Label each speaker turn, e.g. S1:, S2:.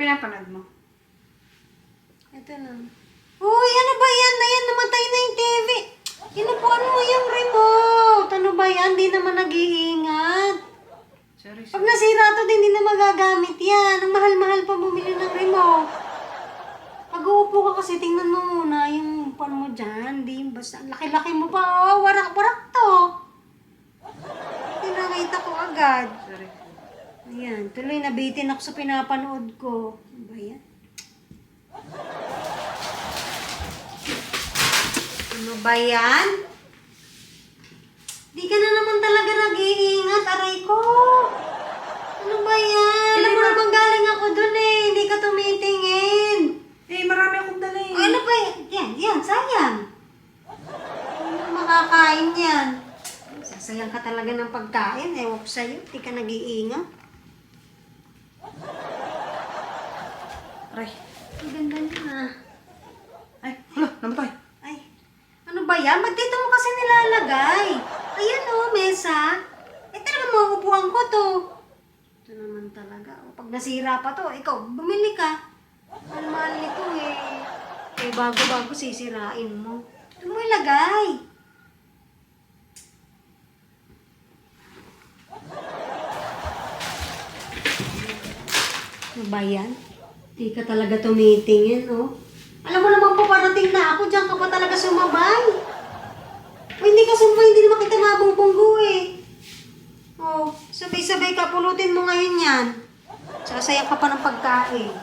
S1: pinapanood mo?
S2: Ito na. Uy, ano ba yan? Ayan, namatay na yung TV. Inupuan mo yung remote. Ano ba yan? Di naman nag-iingat.
S1: Sorry,
S2: Pag nasira to, hindi na magagamit yan. Ang mahal-mahal pa bumili ng remote. Pag uupo ka kasi, tingnan mo muna yung upuan mo dyan. Di, basta laki-laki mo pa. Oh, warak-warak to. Nakita ko agad.
S1: Sorry.
S2: Ayan, tuloy nabitin ako sa pinapanood ko. Ano ba yan? Ano ba yan? Di ka na naman talaga nag-iingat, aray ko. Ano ba yan? Alam mo naman galing ako dun eh. Hindi ka tumitingin.
S1: Eh, marami akong dala eh.
S2: Ano ba yan? Yan, sayang. Ano makakain yan? Sasayang ka talaga ng pagkain. Ewan ko sa'yo, di ka nag-iingat.
S1: Aray.
S2: Ang ganda niya ah.
S1: Ay, hala, namatay.
S2: Ay, ano ba yan? Ba't dito mo kasi nilalagay? Ayan o, mesa. Eh, talaga mauupuan ko to. Ito naman talaga. O, pag nasira pa to, ikaw, bumili ka. Ang mahal nito eh. Eh, bago-bago sisirain mo. Ito mo ilagay. Ano ba yan? Di ka talaga tumitingin, oh. Alam mo naman po, parating na ako. Diyan ka pa talaga sumabay. O, hindi ka sumabay, hindi naman kita mabubunggo eh. Oh, sabay-sabay ka, pulutin mo ngayon yan. Sasayang ka pa ng pagkain.